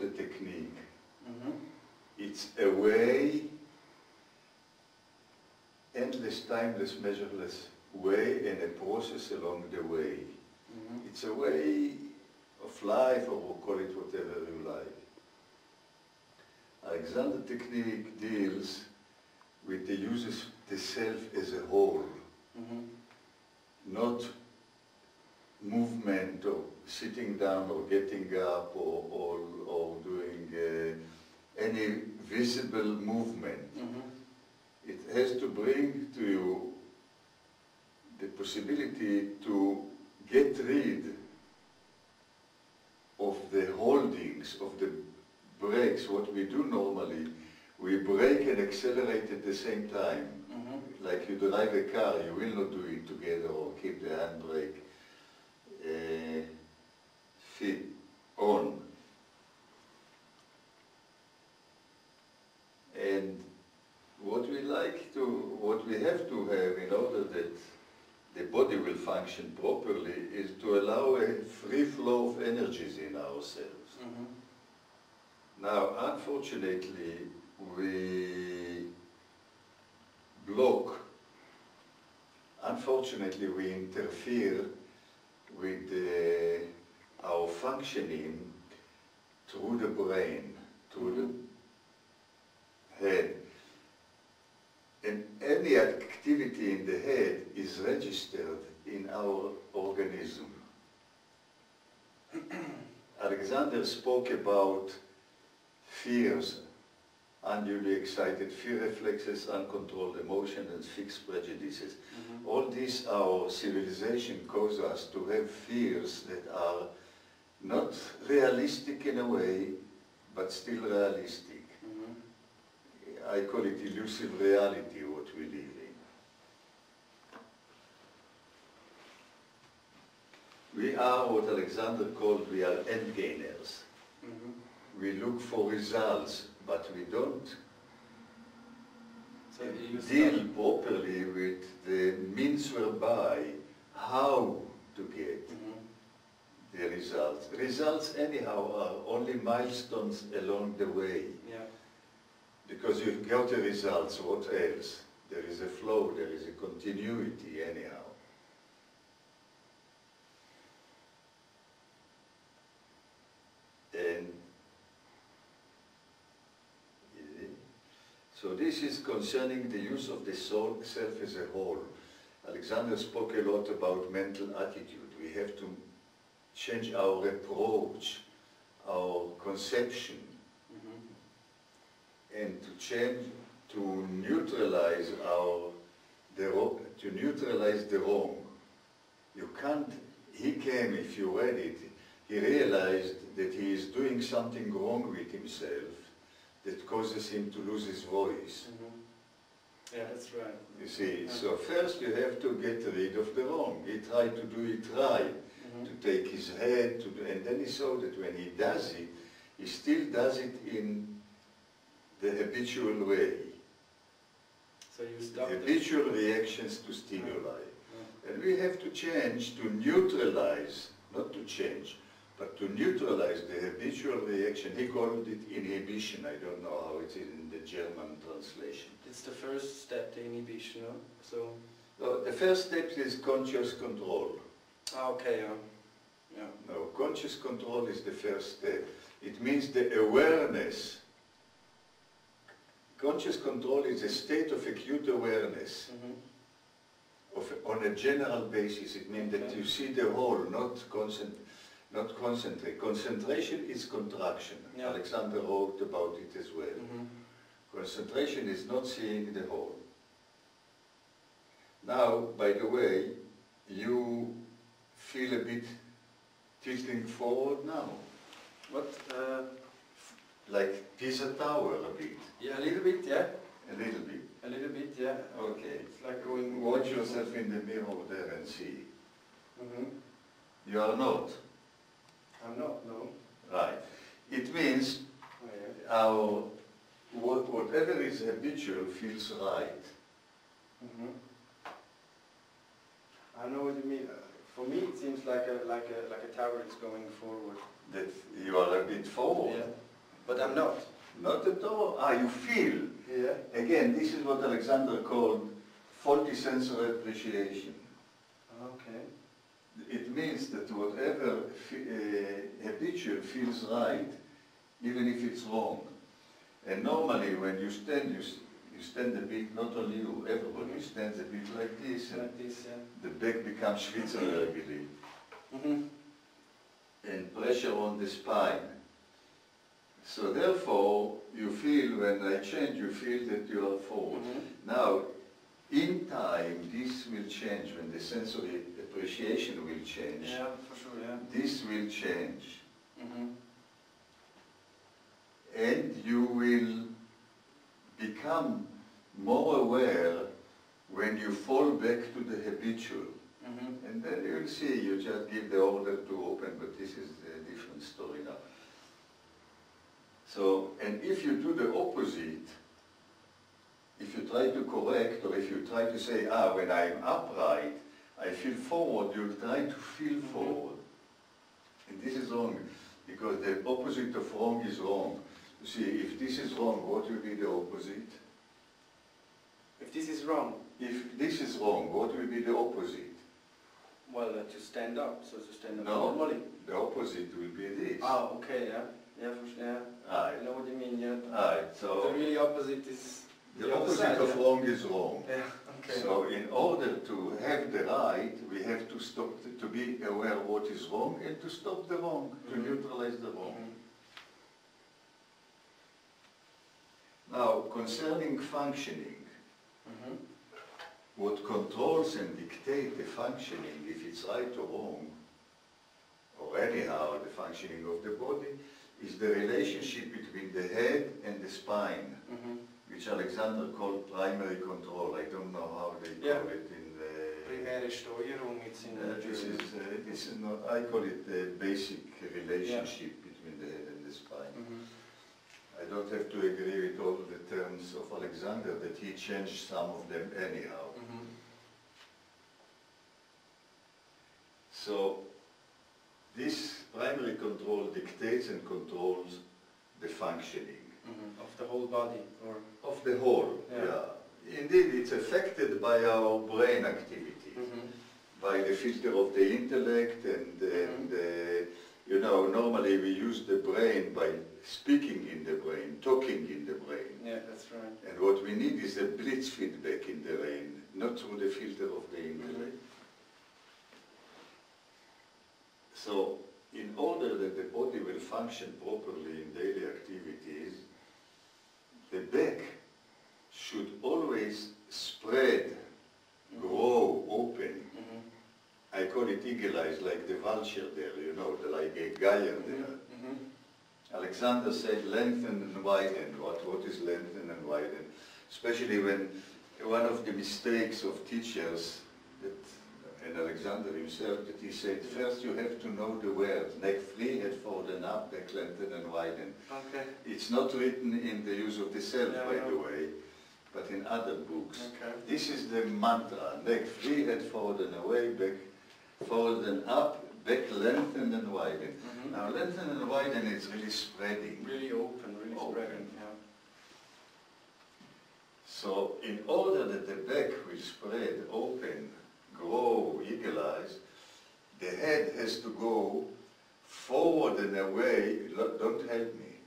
the technique. It's a way, endless, timeless, measureless way, and a process along the way. It's a way of life, or we'll call it whatever you like. Alexander technique deals with the uses the self as a whole, not movement or sitting down or getting up or doing any visible movement. It has to bring to you the possibility to get rid of the holdings, of the brakes. What we do normally, we brake and accelerate at the same time. Like you drive a car, you will not do it together or keep the handbrake fit on. And what we have to have in order that the body will function properly is to allow a free flow of energies in ourselves. Now, unfortunately, we block, unfortunately, we interfere with our functioning through the brain, through the head. And any activity in the head is registered in our organism. Alexander spoke about fears, unduly excited, fear reflexes, uncontrolled emotion, and fixed prejudices. All these, our civilization causes us to have fears that are not realistic in a way, but still realistic. I call it elusive reality, what we live in. We are what Alexander called, we are end gainers. We look for results, but we don't deal properly with the means whereby how to get the results. Results anyhow are only milestones along the way. Because you got the results, what else? There is a flow, there is a continuity anyhow. And so this is concerning the use of the soul, self as a whole. Alexander spoke a lot about mental attitude. We have to change our approach, our conception, and to change, to neutralize the wrong. You can't, he came, if you read it, he realized that he is doing something wrong with himself that causes him to lose his voice. Yeah, that's right. You see, so first you have to get rid of the wrong. He tried to do it right, to take his head, and then he saw that when he does it, he still does it in the habitual way. So you stop habitual reactions to stimuli. And we have to change, to neutralize, not to change, but to neutralize the habitual reaction. He called it inhibition. I don't know how it is in the German translation. It's the first step, the inhibition, no? So the first step is conscious control. Okay, yeah. No, conscious control is the first step. It means the awareness. Conscious control is a state of acute awareness. On a general basis. It means that you see the whole, not concentrate. Concentration is contraction. Alexander wrote about it as well. Concentration is not seeing the whole. Now, by the way, you feel a bit tilting forward now. What? Like Pisa Tower a bit. Yeah, a little bit, yeah. A little bit. A little bit, yeah. Okay. It's like going... Watch yourself in the mirror there and see. You are not. I'm not, no. Right. It means whatever is habitual feels right. I know what you mean. For me, it seems like a tower is going forward. That you are a bit forward. But I'm not. Not at all. Ah, you feel. Yeah. Again, this is what Alexander called faulty sensory appreciation. Okay. It means that whatever habitual feels right, even if it's wrong. And normally when you stand, you stand a bit, not only you, everybody stands a bit like this, and Like this, yeah. the back becomes Schwitzerbergeli, and pressure on the spine. So therefore, you feel, when I change, you feel that you are forward. Now, in time, this will change, when the sensory appreciation will change. Yeah, for sure, yeah. This will change. And you will become more aware when you fall back to the habitual. And then you'll see, you just give the order to open, but this is a different story now. So, and if you do the opposite, if you try to correct, or if you try to say, when I'm upright, I feel forward, you try to feel forward. And this is wrong, because the opposite of wrong is wrong. You see, if this is wrong, what will be the opposite? If this is wrong? If this is wrong, what will be the opposite? Well, to stand up, so to stand up No, normally. the opposite will be this. Ah, okay, yeah. Yeah, for sure, yeah. Right. I know what you mean, yeah. Right, so the really opposite is the other opposite side, of yeah? wrong is wrong. Yeah, okay. So in order to have the right, we have to stop, to be aware of what is wrong and to stop the wrong, to neutralize the wrong. Now, concerning functioning, what controls and dictates the functioning, if it's right or wrong, or anyhow the functioning of the body, is the relationship between the head and the spine, which Alexander called primary control. I don't know how they call it in the... Primäre Steuerung, it's in this is not, I call it the basic relationship between the head and the spine. I don't have to agree with all the terms of Alexander, that he changed some of them anyhow. So, this primary control dictates and controls the functioning. Of the whole body, or? Of the whole, yeah. Indeed, it's affected by our brain activity, by the filter of the intellect, and you know, normally we use the brain by speaking in the brain, talking in the brain. Yeah, that's right. And what we need is a blitz feedback in the brain, not through the filter of the intellect. So, in order that the body will function properly in daily activities, the back should always spread, grow, open. I call it eagle-eyes, like the vulture there, you know, like a gyre there. Alexander said lengthen and widen. What is lengthen and widen? Especially when one of the mistakes of teachers, and Alexander himself, that he said, first you have to know the words, neck free, head forward and up, back lengthen and widen. Okay. It's not written in the use of the self, by the way, but in other books. Okay. This is the mantra, neck free, head forward and away, back forward and up, back lengthen and widen. Now lengthen and widen is really spreading. Really open, really spreading, yeah. So in order that the back will spread, open, grow, eagle-eyes, the head has to go forward and away. Don't help me.